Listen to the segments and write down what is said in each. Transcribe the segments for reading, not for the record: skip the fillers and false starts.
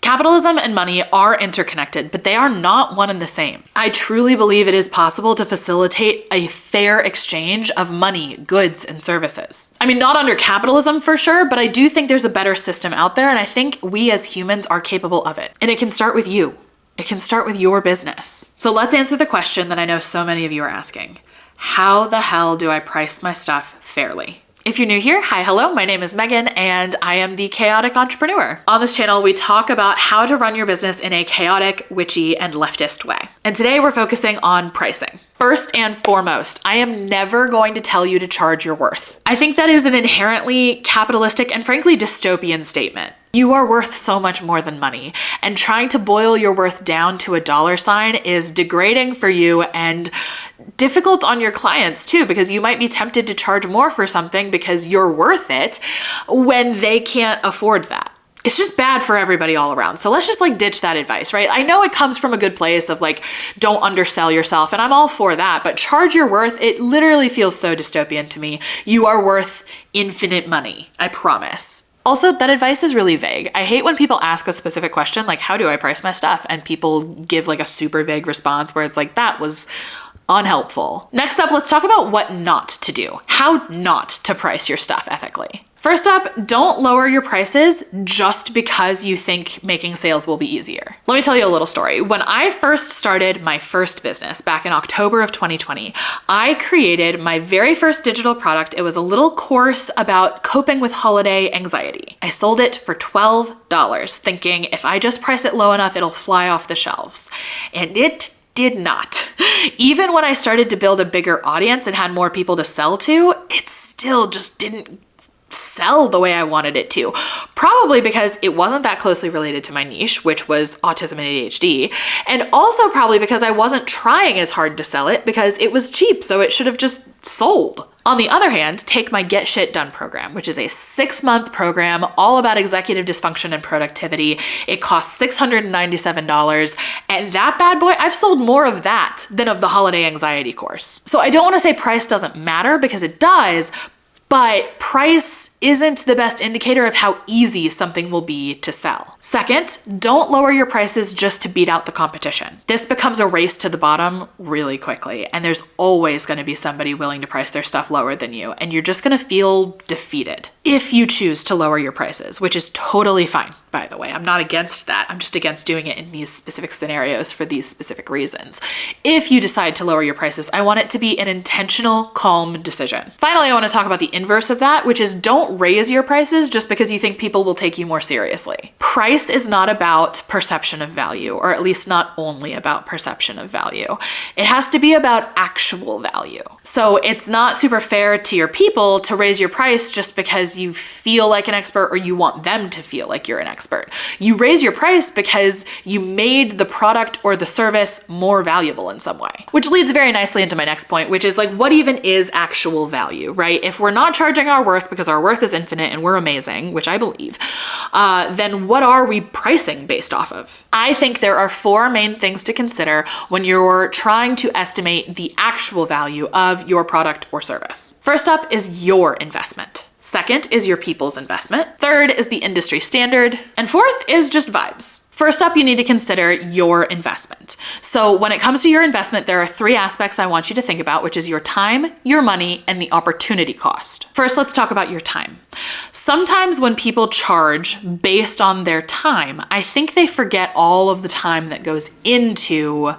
Capitalism and money are interconnected, but they are not one and the same. I truly believe it is possible to facilitate a fair exchange of money, goods, and services. I mean, not under capitalism for sure, but I do think there's a better system out there, and I think we as humans are capable of it. And it can start with you. It can start with your business. So let's answer the question that I know so many of you are asking. How the hell do I price my stuff fairly? If you're new here, hi, hello, my name is Megan and I am the Chaotic Entrepreneur. On this channel, we talk about how to run your business in a chaotic, witchy, and leftist way. And today we're focusing on pricing. First and foremost, I am never going to tell you to charge your worth. I think that is an inherently capitalistic and frankly dystopian statement. You are worth so much more than money, and trying to boil your worth down to a dollar sign is degrading for you and difficult on your clients too, because you might be tempted to charge more for something because you're worth it when they can't afford that. It's just bad for everybody all around. So let's just ditch that advice, right? I know it comes from a good place of don't undersell yourself, and I'm all for that, but charge your worth. It literally feels so dystopian to me. You are worth infinite money, I promise. Also, that advice is really vague. I hate when people ask a specific question, like, how do I price my stuff? And people give a super vague response where it's that was unhelpful. Next up, let's talk about what not to do. How not to price your stuff ethically. First up, don't lower your prices just because you think making sales will be easier. Let me tell you a little story. When I first started my first business back in October of 2020, I created my very first digital product. It was a little course about coping with holiday anxiety. I sold it for $12, thinking if I just price it low enough, it'll fly off the shelves. And it did not. Even when I started to build a bigger audience and had more people to sell to, it still just didn't sell the way I wanted it to. Probably because it wasn't that closely related to my niche, which was autism and ADHD. And also probably because I wasn't trying as hard to sell it because it was cheap, so it should have just sold. On the other hand, take my Get Shit Done program, which is a 6-month program all about executive dysfunction and productivity. It costs $697. And that bad boy, I've sold more of that than of the holiday anxiety course. So I don't want to say price doesn't matter because it does, but price isn't the best indicator of how easy something will be to sell. Second, don't lower your prices just to beat out the competition. This becomes a race to the bottom really quickly, and there's always going to be somebody willing to price their stuff lower than you, and you're just going to feel defeated if you choose to lower your prices, which is totally fine, by the way. I'm not against that. I'm just against doing it in these specific scenarios for these specific reasons. If you decide to lower your prices, I want it to be an intentional, calm decision. Finally, I want to talk about the inverse of that, which is don't raise your prices just because you think people will take you more seriously. Price is not about perception of value, or at least not only about perception of value. It has to be about actual value. So it's not super fair to your people to raise your price just because you feel like an expert or you want them to feel like you're an expert. You raise your price because you made the product or the service more valuable in some way. Which leads very nicely into my next point, which is what even is actual value, right? If we're not charging our worth because our worth is infinite and we're amazing, which I believe, then what are we pricing based off of? I think there are 4 main things to consider when you're trying to estimate the actual value of your product or service. First up is your investment. Second is your people's investment. Third is the industry standard. And fourth is just vibes. First up, you need to consider your investment. So when it comes to your investment, there are 3 aspects I want you to think about, which is your time, your money, and the opportunity cost. First, let's talk about your time. Sometimes when people charge based on their time, I think they forget all of the time that goes into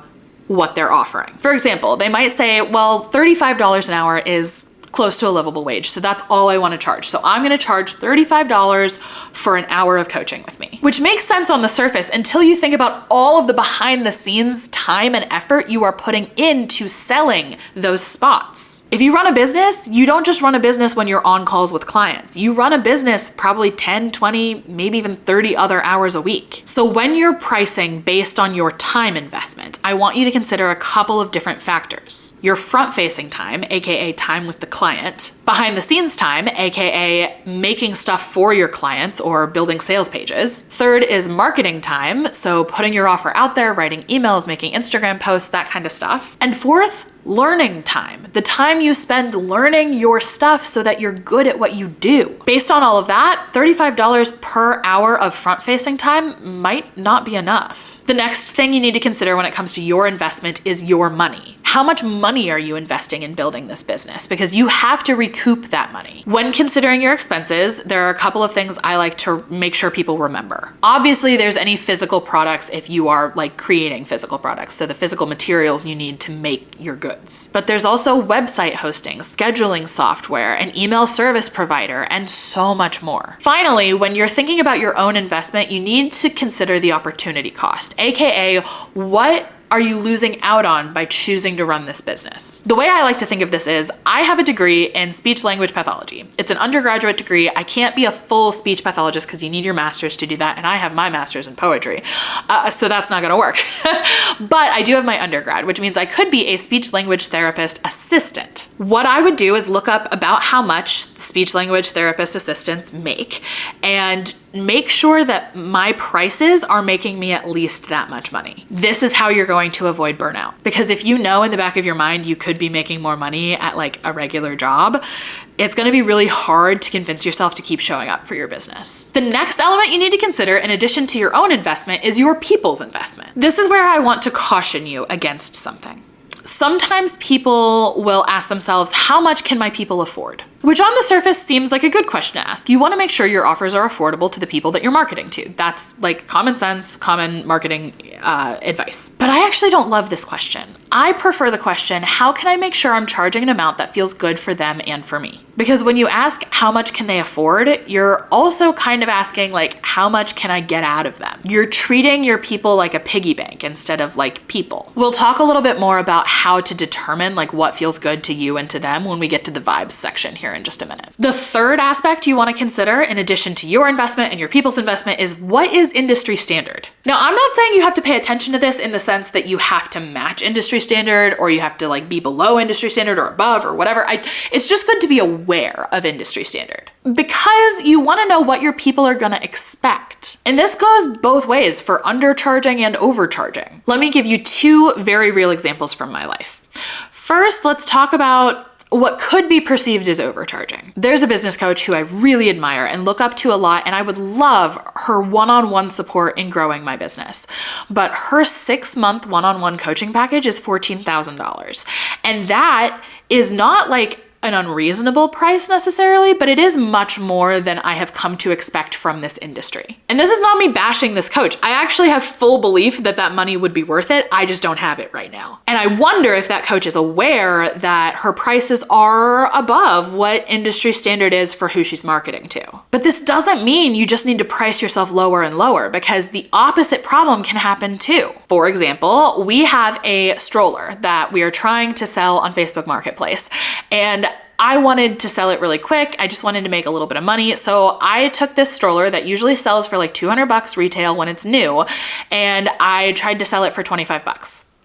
what they're offering. For example, they might say, well, $35 an hour is close to a livable wage. So that's all I want to charge. So I'm going to charge $35 for an hour of coaching with me, which makes sense on the surface until you think about all of the behind the scenes time and effort you are putting into selling those spots. If you run a business, you don't just run a business when you're on calls with clients. You run a business probably 10, 20, maybe even 30 other hours a week. So when you're pricing based on your time investment, I want you to consider a couple of different factors. Your front-facing time, aka time with the client, behind the scenes time, aka making stuff for your clients or building sales pages. Third is marketing time, so putting your offer out there, writing emails, making Instagram posts, that kind of stuff. And fourth, learning time, the time you spend learning your stuff so that you're good at what you do. Based on all of that, $35 per hour of front-facing time might not be enough. The next thing you need to consider when it comes to your investment is your money. How much money are you investing in building this business? Because you have to recoup that money. When considering your expenses, there are a couple of things I like to make sure people remember. Obviously, there's any physical products if you are like creating physical products, so the physical materials you need to make your goods. But there's also website hosting, scheduling software, an email service provider, and so much more. Finally, when you're thinking about your own investment, you need to consider the opportunity cost, aka what are you losing out on by choosing to run this business? The way I like to think of this is, I have a degree in speech language pathology. It's an undergraduate degree. I can't be a full speech pathologist because you need your master's to do that, and I have my master's in poetry, so that's not gonna work. But I do have my undergrad, which means I could be a speech language therapist assistant. What I would do is look up about how much speech language therapist assistants make and make sure that my prices are making me at least that much money. This is how you're going to avoid burnout. Because if you know in the back of your mind you could be making more money at like a regular job, it's gonna be really hard to convince yourself to keep showing up for your business. The next element you need to consider, in addition to your own investment, is your people's investment. This is where I want to caution you against something. Sometimes people will ask themselves, how much can my people afford? Which on the surface seems like a good question to ask. You want to make sure your offers are affordable to the people that you're marketing to. That's like common sense, common marketing advice. But I actually don't love this question. I prefer the question, how can I make sure I'm charging an amount that feels good for them and for me? Because when you ask how much can they afford, you're also kind of asking like, how much can I get out of them? You're treating your people like a piggy bank instead of like people. We'll talk a little bit more about how to determine like what feels good to you and to them when we get to the vibes section here in just a minute. The third aspect you want to consider, in addition to your investment and your people's investment, is what is industry standard? Now, I'm not saying you have to pay attention to this in the sense that you have to match industry standard or you have to like be below industry standard or above or whatever. It's just good to be aware of industry standard because you want to know what your people are going to expect. And this goes both ways for undercharging and overcharging. Let me give you two very real examples from my life. First, let's talk about what could be perceived as overcharging. There's a business coach who I really admire and look up to a lot, and I would love her one-on-one support in growing my business. But her 6-month one-on-one coaching package is $14,000. And that is not like an unreasonable price necessarily, but it is much more than I have come to expect from this industry. And this is not me bashing this coach. I actually have full belief that that money would be worth it. I just don't have it right now. And I wonder if that coach is aware that her prices are above what industry standard is for who she's marketing to. But this doesn't mean you just need to price yourself lower and lower, because the opposite problem can happen too. For example, we have a stroller that we are trying to sell on Facebook Marketplace, and I wanted to sell it really quick. I just wanted to make a little bit of money. So I took this stroller that usually sells for like $200 retail when it's new, and I tried to sell it for $25.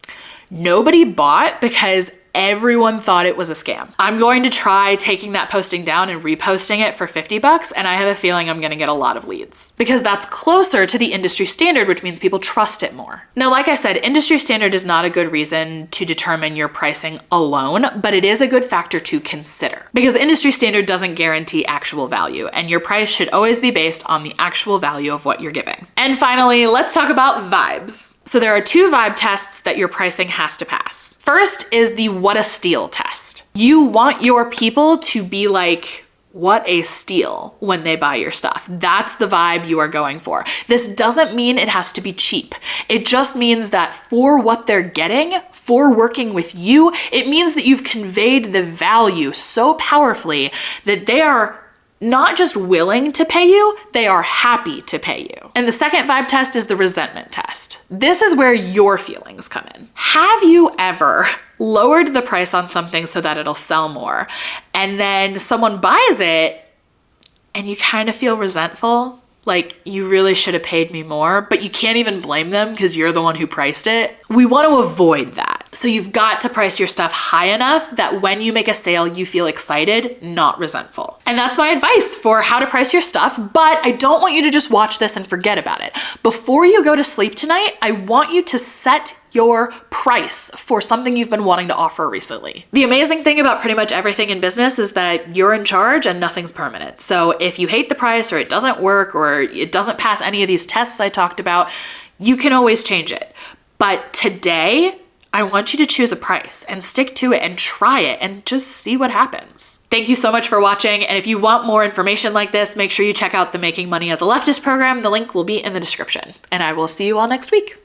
Nobody bought because everyone thought it was a scam. I'm going to try taking that posting down and reposting it for $50, and I have a feeling I'm gonna get a lot of leads because that's closer to the industry standard, which means people trust it more. Now, like I said, industry standard is not a good reason to determine your pricing alone, but it is a good factor to consider because industry standard doesn't guarantee actual value, and your price should always be based on the actual value of what you're giving. And finally, let's talk about vibes. So there are 2 vibe tests that your pricing has to pass. First is the what a steal test. You want your people to be like, what a steal when they buy your stuff. That's the vibe you are going for. This doesn't mean it has to be cheap. It just means that for what they're getting, for working with you, it means that you've conveyed the value so powerfully that they are not just willing to pay you, they are happy to pay you. And the second vibe test is the resentment test. This is where your feelings come in. Have you ever lowered the price on something so that it'll sell more, and then someone buys it and you kind of feel resentful? Like, you really should have paid me more, but you can't even blame them because you're the one who priced it. We want to avoid that. So you've got to price your stuff high enough that when you make a sale, you feel excited, not resentful. And that's my advice for how to price your stuff, but I don't want you to just watch this and forget about it. Before you go to sleep tonight, I want you to set your price for something you've been wanting to offer recently. The amazing thing about pretty much everything in business is that you're in charge and nothing's permanent. So if you hate the price or it doesn't work or it doesn't pass any of these tests I talked about, you can always change it. But today, I want you to choose a price and stick to it and try it and just see what happens. Thank you so much for watching. And if you want more information like this, make sure you check out the Making Money as a Leftist program. The link will be in the description. And I will see you all next week.